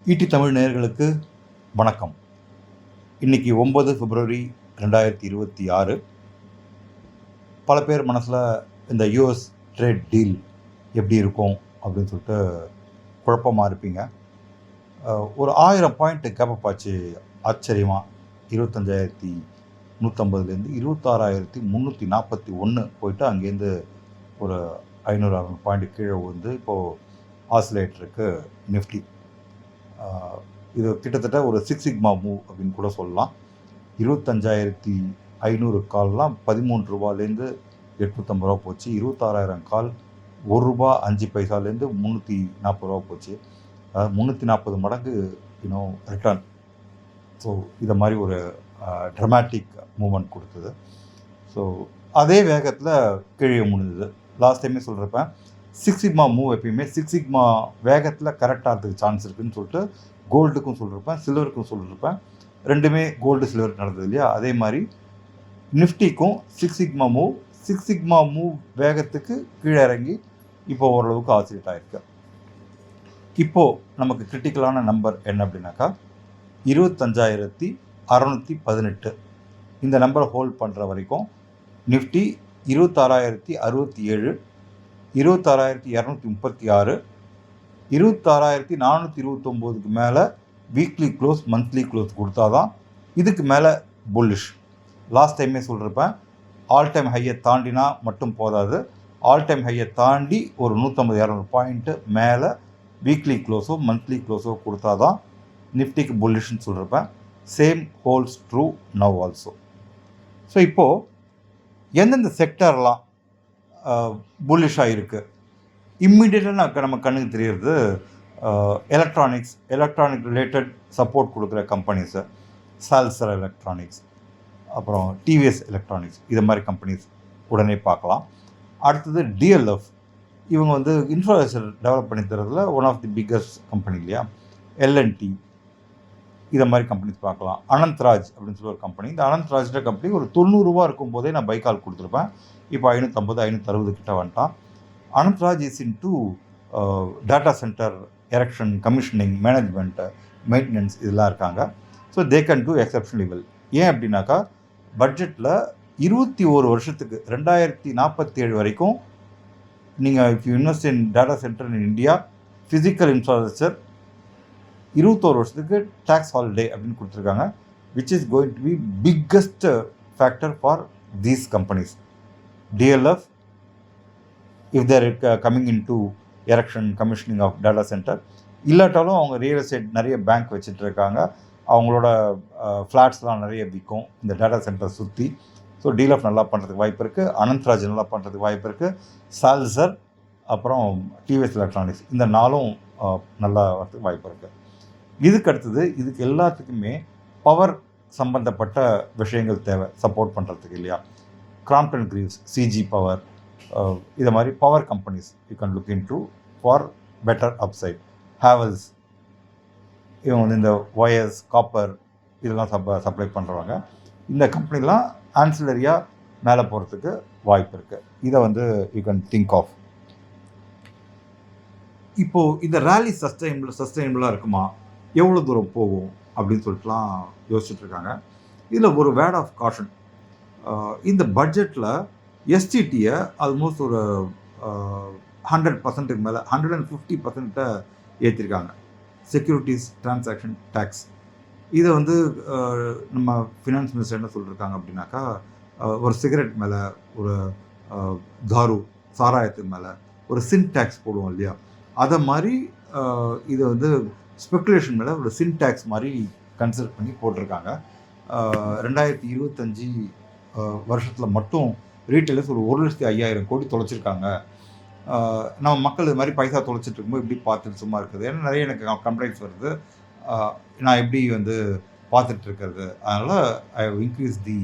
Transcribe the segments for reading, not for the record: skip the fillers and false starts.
ED Tamil நேயர்களுக்கு வணக்கம். இன்னைக்கு 9 பிப்ரவரி 2026. பல பேர் மனசில் இந்த யூஎஸ் ட்ரேட் டீல் எப்படி இருக்கும் அப்படின்னு சொல்லிட்டு குழப்பமாக இருப்பீங்க. ஒரு 1000 பாயிண்ட் கேப்பப் ஆச்சு ஆச்சரியமாக. 25,150லேருந்து 26,341 போயிட்டு அங்கேருந்து ஒரு 500 பாயிண்ட் கீழே வந்து இப்போது ஆசிலேட்டருக்கு நிஃப்டி. இது கிட்டத்தட்ட ஒரு 6 சிக்மா மூவ் அப்படின்னு கூட சொல்லலாம். 25,500 கால்லாம் 13 ரூபாலேருந்து 850 ரூபா போச்சு. 26,000 கால் ₹1.05 340 ரூபா போச்சு. அதாவது 340 மடங்கு ரிட்டர்ன். ஸோ இதை மாதிரி ஒரு ட்ரமாட்டிக் மூமெண்ட் கொடுத்தது. ஸோ அதே வேகத்தில் கீழே முடிஞ்சது. லாஸ்ட் டைமே சொல்கிறப்ப 6 சிக்மா மூவ் எப்பயுமே 6 சிக்மா வேகத்தில் கரெக்டாகிறதுக்கு சான்ஸ் இருக்குதுன்னு சொல்லிட்டு கோல்டுக்கும் சொல்லியிருப்பேன், சில்வருக்கும் சொல்லியிருப்பேன். ரெண்டுமே கோல்டு சில்வர் நடந்தது இல்லையா? அதே மாதிரி நிஃப்டிக்கும் 6 சிக்மா மூவ் வேகத்துக்கு கீழே இறங்கி இப்போ ஓரளவுக்கு ஆசிலேட் ஆகிருக்கு. இப்போது நமக்கு கிரிட்டிக்கலான நம்பர் என்ன அப்படின்னாக்கா 25,618. இந்த நம்பரை ஹோல்ட் பண்ணுற வரைக்கும் நிஃப்டி 26,067, 26,236, 26,429க்கு மேலே வீக்லி க்ளோஸ் மந்த்லி க்ளோஸ் கொடுத்தா தான் இதுக்கு மேலே புல்லிஷ். லாஸ்ட் டைமே சொல்கிறப்பேன், ஆல் டைம் ஹையை தாண்டினா மட்டும் போதாது, ஆல் டைம் ஹையை தாண்டி ஒரு 150-200 பாயிண்ட்டு மேலே வீக்லி க்ளோஸோ மந்த்லி க்ளோஸோ கொடுத்தா தான் நிஃப்டிக்கு புல்லிஷ்னு சொல்கிறப்பேன். Same holds true now also. So இப்போது எந்தெந்த செக்டர்லாம் புல்லிஷாக இருக்குது இம்மிடியட்டாக நம்ம கண்ணுக்கு தெரியுறது எலக்ட்ரானிக் ரிலேட்டட் சப்போர்ட் கொடுக்குற கம்பெனிஸு, சால்சர் எலக்ட்ரானிக்ஸ், அப்புறம் டிவிஎஸ் எலக்ட்ரானிக்ஸ், இது மாதிரி கம்பெனிஸ் உடனே பார்க்கலாம். அடுத்தது டிஎல்எஃப். இவங்க வந்து இன்ஃப்ராஸ்ட்ரக்சர் டெவலப் பண்ணி தரதுல one of the biggest company இல்லையா? எல்என்டி, இதை மாதிரி கம்பெனிஸ் பார்க்கலாம். அனந்த்ராஜ் அப்படின்னு சொல்லி ஒரு கம்பெனி. இந்த அனந்த்ராஜ்ன்ற கம்பெனி ஒரு 90 ரூபா இருக்கும்போதே நான் பைக்கால் கொடுத்துருப்பேன். இப்போ 550-560 கிட்ட வந்துட்டான். Anantraj is into data center erection, commissioning, management, maintenance இதெல்லாம் இருக்காங்க. So they can do exceptionally well. ஏன் அப்படின்னாக்கா பட்ஜெட்டில் 21 வருஷத்துக்கு 2047 வரைக்கும் நீங்கள் if you invest in data center in India physical infrastructure 21 வருஷத்துக்கு டேக்ஸ் ஹாலிடே அப்படின்னு கொடுத்துருக்காங்க, which is going to be biggest factor for these companies. DLF, if they are coming into erection, commissioning of data center, இல்லாட்டாலும் அவங்க real estate நிறைய bank வச்சுட்டு இருக்காங்க. அவங்களோட ஃப்ளாட்ஸ்லாம் நிறைய விற்கும் இந்த டேட்டா சென்டர் சுற்றி. ஸோ டீலஃப் நல்லா பண்ணுறதுக்கு வாய்ப்பு இருக்குது, அனந்த்ராஜ் நல்லா பண்ணுறதுக்கு வாய்ப்பு இருக்குது, சால்சர், அப்புறம் டிவிஎஸ் எலக்ட்ரானிக்ஸ், இந்த நாளும் நல்லா வரதுக்கு வாய்ப்பு இருக்குது. இதுக்கு அடுத்தது இதுக்கு எல்லாத்துக்குமே பவர் சம்பந்தப்பட்ட விஷயங்கள் தேவை சப்போர்ட் பண்ணுறதுக்கு இல்லையா? கிராம்ப்டன் கிரீவ்ஸ், சிஜி பவர், இதை மாதிரி power companies you can look in to for better upside. Havells, இவங்க வந்து இந்த ஒயர்ஸ், காப்பர் இதெல்லாம் சப்ளை பண்ணுறவங்க. இந்த கம்பெனிலாம் ஆன்சிலரியாக மேலே போகிறதுக்கு வாய்ப்பு இருக்குது. இதை வந்து யூ கேன் திங்க் ஆஃப். இப்போது இந்த ரேலி சஸ்டைனபிளாக இருக்குமா, எவ்வளோ தூரம் போகும் அப்படின்னு சொல்லிட்டுலாம் யோசிச்சுட்ருக்காங்க. இதில் ஒரு வேர்ட் ஆஃப் காஷன். இந்த பட்ஜெட்டில் எஸ்டிடியை ஆல்மோஸ்ட் ஒரு 100% மேலே 150% ஏற்றிருக்காங்க. Securities transaction tax. இதை வந்து நம்ம ஃபினான்ஸ் மினிஸ்டர் என்ன சொல்லியிருக்காங்க அப்படின்னாக்கா, ஒரு சிகரெட் மேலே, ஒரு தாரு சாராயத்துக்கு மேலே ஒரு சின் டேக்ஸ் போடுவோம் இல்லையா, அதை மாதிரி இதை வந்து ஸ்பெக்குலேஷன் மேலே ஒரு சின் டேக்ஸ் மாதிரி கன்சிடர் பண்ணி போட்டிருக்காங்க. 2025 வருஷத்தில் மட்டும் ரீட்டைலர்ஸ் ஒரு 1,05,000 கோடி தொலைச்சிருக்காங்க. நம்ம மக்கள் இது மாதிரி பைசா தொலைச்சிட்டு இருக்கும்போது இப்படி பார்த்துட்டு சும்மா இருக்குது. ஏன்னா நிறைய எனக்கு கம்ப்ளைண்ட்ஸ் வருது, நான் எப்படி வந்து பார்த்துட்டு இருக்கிறது. அதனால் I have increase the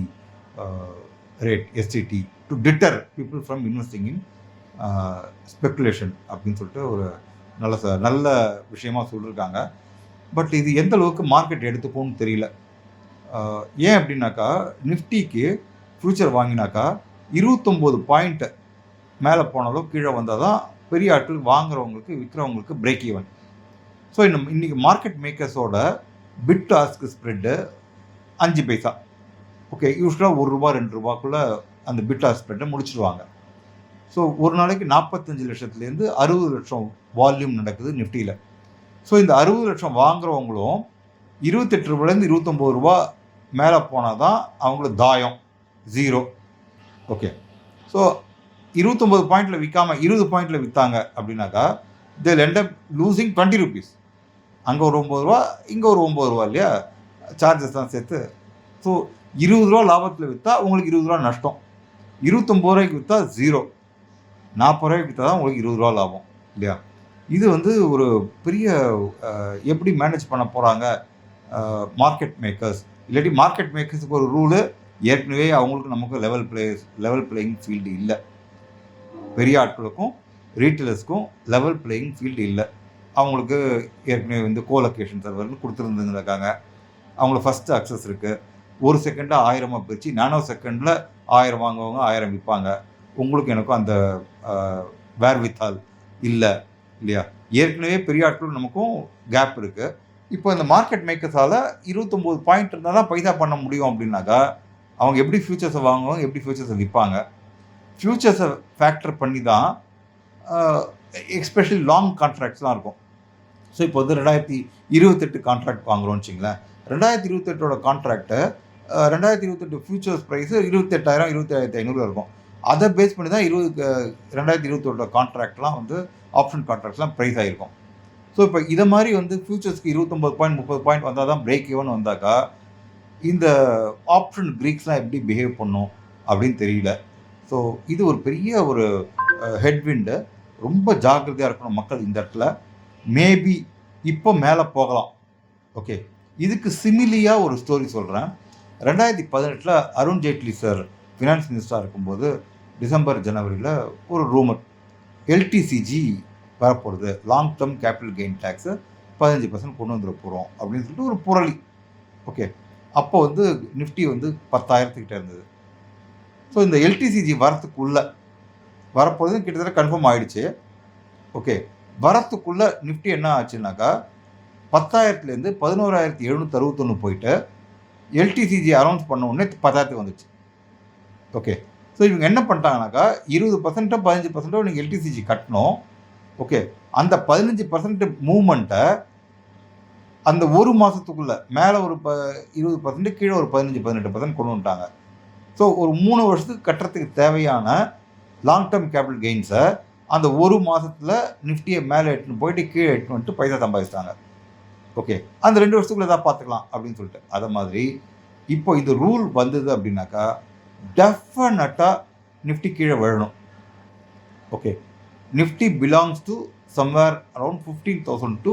rate STD to deter people from investing in speculation அப்படின்னு சொல்லிட்டு ஒரு நல்ல விஷயமா சொல்லியிருக்காங்க. பட் இது எந்த அளவுக்கு மார்க்கெட் எடுத்துப்போன்னு தெரியல. ஏன் அப்படின்னாக்கா நிஃப்டிக்கு ஃப்யூச்சர் வாங்கினாக்கா 29 பாயிண்ட் மேலே போனாலும் கீழே வந்தால் தான் பெரிய ஆட்கள் வாங்குறவங்களுக்கு விற்கிறவங்களுக்கு பிரேக் ஈவன். ஸோ இன்றைக்கி மார்க்கெட் மேக்கர்ஸோட பிட் ஆஸ்க் ஸ்ப்ரெட்டு 5 பைசா. ஓகே, யூஸ்வலாக ₹1 ₹2 அந்த பிட் ஆஸ்க் ஸ்ப்ரெட்டை முடிச்சிடுவாங்க. ஸோ ஒரு நாளைக்கு 45 லட்சத்துலேருந்து 60 லட்சம் வால்யூம் நடக்குது நிஃப்டியில். ஸோ இந்த 60 லட்சம் வாங்குறவங்களும் ₹28 ₹29 மேலே போனால் தான் அவங்களுக்கு தாயம் 0. ஓகே, ஸோ 29 பாயிண்டில் விற்காமல் 20 பாயிண்டில் விற்றாங்க அப்படின்னாக்கா they'll end up losing ₹20. அங்கே ஒரு ₹9, இங்கே ஒரு ₹9 இல்லையா, சார்ஜஸ் தான் சேர்த்து. ஸோ ₹20 லாபத்தில் விற்றா உங்களுக்கு ₹20 நஷ்டம், ₹29 விற்றா 0, ₹40 விற்றா தான் உங்களுக்கு ₹20 லாபம் இல்லையா. இது வந்து ஒரு பெரிய எப்படி மேனேஜ் பண்ண போகிறாங்க மார்க்கெட் மேக்கர்ஸ். இல்லாட்டி மார்க்கெட் மேக்கர்ஸுக்கு ஒரு ரூலு, ஏற்கனவே அவங்களுக்கு நமக்கு லெவல் பிளேயிங் ஃபீல்டு இல்லை. பெரிய ஆட்களுக்கும் ரீட்டெயிலர்ஸ்க்கும் லெவல் பிளேயிங் ஃபீல்டு இல்லை. அவங்களுக்கு ஏற்கனவே வந்து கோலொகேஷன் சர்வர்னு கொடுத்துருந்துருக்காங்க. அவங்களுக்கு ஃபஸ்ட்டு அக்சஸ் இருக்குது. 1 செகண்டாக 1000 பிரித்து நானோ செகண்டில் 1000 வாங்குவாங்க, 1000 விற்பாங்க. உங்களுக்கு எனக்கும் அந்த வேர்வித்தால் இல்லை இல்லையா. ஏற்கனவே பெரிய ஆட்களும் நமக்கும் கேப் இருக்குது. இப்போ இந்த மார்க்கெட் மேக்கர்ஸால் 29 பாயிண்ட் இருந்தால் தான் பைசா பண்ண முடியும் அப்படின்னாக்கா அவங்க எப்படி ஃப்யூச்சர்ஸை வாங்குவாங்க, எப்படி ஃப்யூச்சர்ஸை விற்பாங்க. ஃப்யூச்சர்ஸை ஃபேக்டர் பண்ணி தான் எஸ்பெஷலி லாங் கான்ட்ராக்ட்ஸ்லாம் இருக்கும். ஸோ இப்போ வந்து 2028 கான்ட்ராக்ட் வாங்குகிறோன்னு வச்சிங்களேன். 2028 கான்ட்ராக்டை 2028 ஃபியூச்சர்ஸ் ப்ரைஸு 28,000 27,500 இருக்கும். அதை பேஸ் பண்ணி தான் 2028 கான்ட்ராக்ட்லாம் வந்து ஆப்ஷன் கான்ட்ராக்ட்ஸ்லாம் ப்ரைஸ் ஆகிருக்கும். ஸோ இப்போ இதை மாதிரி வந்து ஃபியூச்சர்ஸ்க்கு 29 பாயிண்ட் 30 பாயிண்ட் வந்தால் தான் பிரேக் ஈவன் வந்தாக்கா இந்த ஆப்ஷன் க்ரீக்ஸ்லாம் எப்படி பிஹேவ் பண்ணும் அப்படின்னு தெரியல. ஸோ இது ஒரு பெரிய ஒரு ஹெட்விண்டு. ரொம்ப ஜாக்கிரதையாக இருக்கணும் மக்கள் இந்த இடத்துல. மேபி இப்போ மேலே போகலாம். ஓகே, இதுக்கு சிமிலியாக ஒரு ஸ்டோரி சொல்கிறேன். 2018 அருண் ஜேட்லி சார் ஃபினான்ஸ் மினிஸ்டராக இருக்கும்போது டிசம்பர் ஜனவரியில் ஒரு ரூமர், எல்டிசிஜி வரப்போகிறது, long term capital gain tax 15% கொண்டு வந்துட போகிறோம் அப்படின்னு சொல்லிட்டு ஒரு புரளி. ஓகே, அப்போ வந்து நிஃப்டி வந்து 10,000 இருந்தது. ஸோ இந்த எல்டிசிஜி வரப்போகிறது கிட்டத்தட்ட கன்ஃபார்ம் ஆகிடுச்சு. ஓகே, வரத்துக்குள்ளே நிஃப்டி என்ன ஆச்சுன்னாக்கா 10,000 11,761 போயிட்டு எல்டிசிஜி அனௌன்ஸ் பண்ண உடனே 10,000 வந்துச்சு. ஓகே, ஸோ இவங்க என்ன பண்ணிட்டாங்கனாக்கா 20% 15% நீங்கள் எல்டிசிஜி கட்டணும். ஓகே, அந்த 15% மூவ்மெண்ட்டை அந்த ஒரு மாதத்துக்குள்ளே மேலே ஒரு 20%, கீழே ஒரு 15-18% கொண்டு வந்துட்டாங்க. ஸோ ஒரு 3 வருஷத்துக்கு கட்டுறதுக்கு தேவையான லாங் டேர்ம் கேபிட்டல் கெயின்ஸை அந்த ஒரு மாதத்தில் நிஃப்டியை மேலே எட்டுன்னு போயிட்டு கீழே எட்டுன்னு வந்துட்டு பைசா சம்பாதிச்சிட்டாங்க. ஓகே, அந்த 2 வருஷத்துக்குள்ளே தான் பார்த்துக்கலாம் அப்படின்னு சொல்லிட்டு. அதை மாதிரி இப்போ இந்த ரூல் வந்தது அப்படின்னாக்கா டெஃபினட்டாக நிஃப்டி கீழே விழணும். Okay, Nifty belongs to somewhere around 15,000 to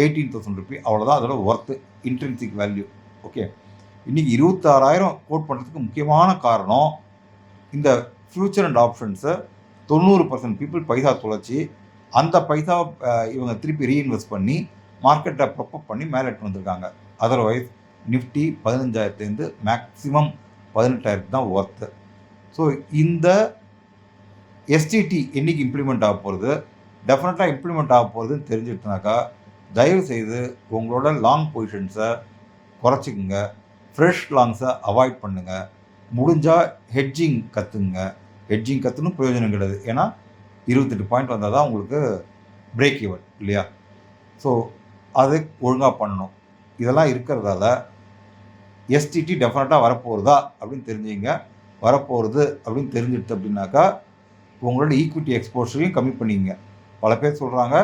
18,000 rupee, அவ்வளோதான் அதோட ஒர்த்து, இன்ட்ரின்சிக் வேல்யூ. ஓகே, இன்றைக்கி 26,000 கோட் பண்ணுறதுக்கு முக்கியமான காரணம் இந்த ஃப்யூச்சர் அண்ட் ஆப்ஷன்ஸை 90% பீப்புள் பைசா தொலைச்சி அந்த பைசா இவங்க திருப்பி ரீஇன்வெஸ்ட் பண்ணி மார்க்கெட்டை ப்ரொப்பப் பண்ணி மேலே எடுத்து வந்திருக்காங்க. அதர்வைஸ் நிஃப்டி 15,000 மேக்ஸிமம் 18,000 தான் ஒர்த்து. ஸோ இந்த எஸ்டிடி என்றைக்கு இம்ப்ளிமெண்ட் ஆக போகிறது, டெஃபினட்டாக இம்ப்ளிமெண்ட் ஆக போகிறதுன்னு தெரிஞ்சுட்டுனாக்கா தயவுசெய்து உங்களோட லாங் பொசிஷன்ஸை குறைச்சிக்குங்க, ஃப்ரெஷ் லாங்ஸை அவாய்ட் பண்ணுங்கள். முடிஞ்சால் ஹெட்ஜிங் கற்றுங்க. ஹெட்ஜிங் கற்றுனும் பிரயோஜனம் கிடையாது, ஏன்னா 28 பாயிண்ட் வந்தால் தான் உங்களுக்கு பிரேக் ஈவன் இல்லையா. ஸோ அதை ஒழுங்காக பண்ணணும். இதெல்லாம் இருக்கிறதால எஸ்டிடி டெஃபினட்டாக வரப்போகிறதா அப்படின்னு தெரிஞ்சுங்க. வரப்போகிறது அப்படின்னு தெரிஞ்சிடுது அப்படின்னாக்கா உங்களோட ஈக்விட்டி எக்ஸ்போஷரையும் கம்மி பண்ணிங்க. பல பேர் சொல்கிறாங்க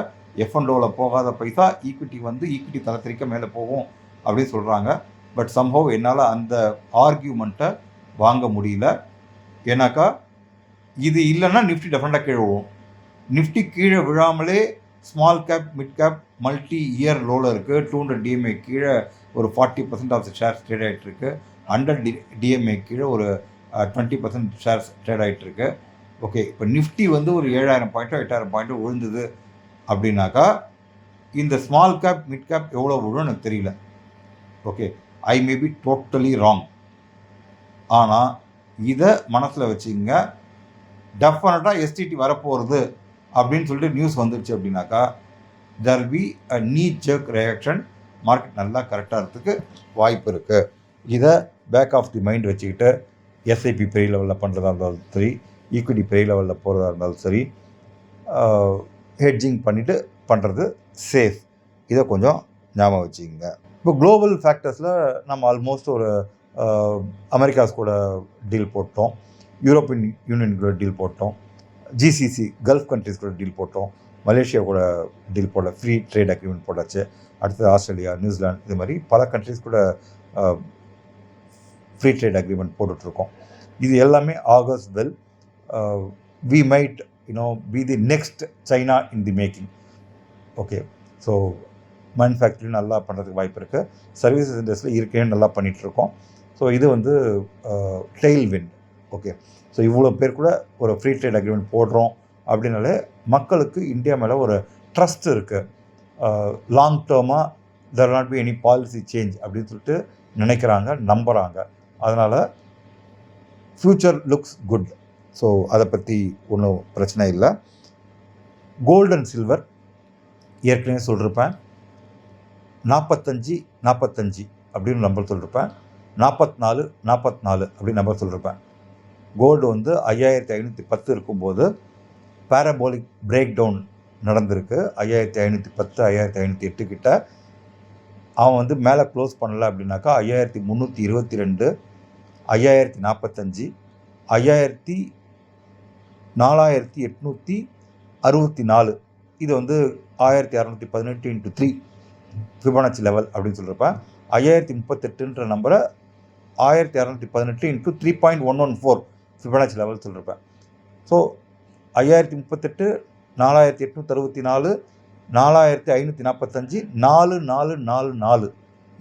F&Oவில் போகாத பைசா ஈக்விட்டி தரத்திரிக்க மேலே போகும் அப்படின்னு சொல்கிறாங்க. பட் சம்ஹவ் என்னால் அந்த ஆர்கியூமெண்ட்டை வாங்க முடியல. ஏன்னாக்கா இது இல்லைன்னா நிஃப்டி டெஃபினட்டாக கீழே விழுவும். நிஃப்டி கீழே விழாமலே small cap, mid cap, multi year லோவில் இருக்குது. 200 DMA கீழே ஒரு 40% ஆஃப் த ஷேர்ஸ் ட்ரேட் ஆகிட்டுருக்கு. 100 DMA கீழே ஒரு 20% ஷேர்ஸ் ட்ரேட் ஆகிட்டுருக்கு. ஓகே, இப்போ நிஃப்டி வந்து ஒரு 7,000 பாயிண்ட்டோ 8,000 பாயிண்ட்டோ விழுந்தது அப்படின்னாக்கா இந்த ஸ்மால் கேப், மிட் கேப் எவ்வளோ விழும் எனக்கு தெரியல. Okay, I may be totally wrong. ஆனால் இதை மனசில் வச்சுங்க. டெஃபினட்டாக எஸ்டிடி வரப்போகிறது அப்படின்னு சொல்லிட்டு நியூஸ் வந்துடுச்சு அப்படின்னாக்கா there will be a knee jerk reaction. Market நல்லா கரெக்டாக இருக்கிறதுக்கு வாய்ப்பு இருக்குது. இதை பேக் ஆஃப் தி மைண்ட் வச்சுக்கிட்டு எஸ்ஐபி பெரிய லெவலில் பண்ணுறதா இருந்தாலும் சரி, ஈக்விட்டி பெரிய லெவலில் போகிறதா இருந்தாலும் சரி, ஹெட்ஜிங் பண்ணிவிட்டு பண்ணுறது சேஃப். இதை கொஞ்சம் ஞாபகம் வச்சுக்கோங்க. இப்போ குளோபல் ஃபேக்டர்ஸில் நம்ம ஆல்மோஸ்ட் ஒரு அமெரிக்காஸ் கூட டீல் போட்டோம், யூரோப்பியன் யூனியன் கூட டீல் போட்டோம், ஜிசிசி கல்ஃப் கண்ட்ரிஸ் கூட டீல் போட்டோம், மலேசியா கூட டீல் போட ஃப்ரீ ட்ரேட் அக்ரிமெண்ட் போட்டாச்சு. அடுத்தது ஆஸ்திரேலியா, நியூசிலாந்து, இது மாதிரி பல கண்ட்ரிஸ் கூட ஃப்ரீ ட்ரேட் அக்ரிமெண்ட் போட்டுட்ருக்கோம். இது எல்லாமே as well. We might be the next China in the making. Okay, so manufacturing நல்லா பண்ணுறதுக்கு வாய்ப்பு இருக்குது. சர்வீசஸ் இண்டஸ்ட்ரியில் இருக்கேன்னு நல்லா பண்ணிகிட்ருக்கோம். ஸோ இது வந்து டெயில் விண்ட். ஓகே, ஸோ இவ்வளோ பேர் கூட ஒரு ஃப்ரீ ட்ரேட் அக்ரிமெண்ட் போடுறோம் அப்படின்னாலே மக்களுக்கு இந்தியா மேலே ஒரு ட்ரஸ்ட் இருக்குது. லாங் டேர்மாக there not be any policy change அப்படின்னு சொல்லிட்டு நினைக்கிறாங்க, நம்புகிறாங்க. அதனால் ஃப்யூச்சர் லுக்ஸ் குட். ஸோ அதை பற்றி ஒன்றும் பிரச்சனை இல்லை. கோல்டு அண்ட் சில்வர் ஏற்கனவே சொல்லியிருப்பேன், 45 அப்படின்னு நம்பர் சொல்லியிருப்பேன், 44 அப்படின்னு நம்பர் சொல்லியிருப்பேன். கோல்டு வந்து 5510 இருக்கும்போது பேரபோலிக் பிரேக் டவுன் நடந்திருக்கு. 5510 5508 கிட்ட அவன் வந்து மேலே க்ளோஸ் பண்ணலை அப்படின்னாக்கா 5322, 5045, 4864. இது வந்து 1618 × 3 ஃபிபனாச்சி லெவல் அப்படின்னு சொல்கிறப்ப 5038ன்ற நம்பரை 1618 × 3.114 ஃபிபனாச்சி லெவல் சொல்கிறப்ப. ஸோ 5038, 4864, 4545, 4444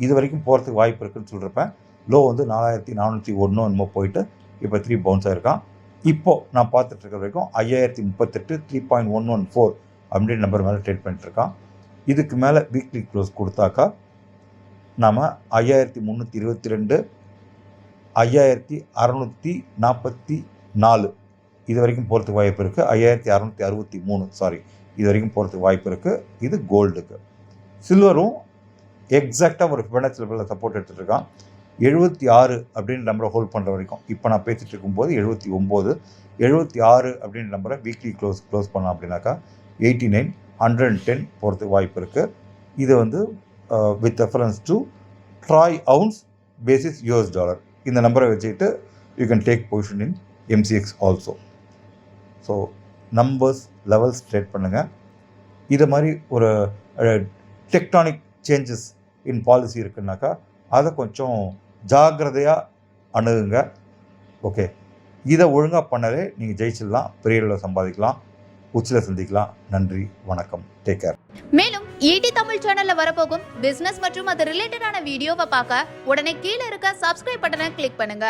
இது வரைக்கும் போகிறதுக்கு வாய்ப்பு இருக்குதுன்னு சொல்கிறப்பேன். லோ வந்து 4401 என்னமோ போயிட்டு இப்போ 3 பவுன்ஸ் ஆகிருக்கான். இப்போது நான் பார்த்துட்ருக்க வரைக்கும் 5038, 3.114 அப்படின்ற நம்பர் மேலே ட்ரேட் பண்ணிட்டுருக்கான். இதுக்கு மேலே வீக்லி க்ளோஸ் கொடுத்தாக்கா நாம் 5322, 5644 இது வரைக்கும் போகிறதுக்கு வாய்ப்பு இருக்குது. 5663 இது வரைக்கும் போகிறதுக்கு வாய்ப்பு இருக்குது. இது கோல்டுக்கு. சில்வரும் எக்ஸாக்டாக ஒரு ஃபிபனாச்சி லெவலில் சப்போர்ட் எடுத்துகிட்டு இருக்கான். 76 அப்படின்ற நம்பரை ஹோல்ட் பண்ணுற வரைக்கும். இப்போ நான் பேசிகிட்டு இருக்கும்போது 79, 76 அப்படின்ற நம்பரை வீக்லி க்ளோஸ் பண்ணோம் அப்படின்னாக்கா 89, 110 போகிறதுக்கு வாய்ப்பு இருக்குது. இது வந்து with reference to troy ounce basis US dollar. இந்த நம்பரை வச்சுக்கிட்டு you can take position in MCX also. So numbers levels trade பண்ணுங்கள். இது மாதிரி ஒரு டெக்டானிக் சேஞ்சஸ் இன் பாலிசி இருக்குன்னாக்கா அதை கொஞ்சம் ஜாக்கிரதையாக அணுகுங்க. ஓகே, இதை ஒழுங்காக பண்ணாலே நீங்கள் ஜெயிச்சிடலாம், பெரிய அளவில் சம்பாதிக்கலாம், உச்சியில் சந்திக்கலாம். நன்றி, வணக்கம், டேக் கேர். மேலும் ஈடி தமிழ் சேனல்ல வரப்போகும் பிசினஸ் மற்றும் அது ரிலேட்டடான வீடியோவை பார்க்க உடனே கீழே இருக்க சப்ஸ்கிரைப் பட்டனை கிளிக் பண்ணுங்க.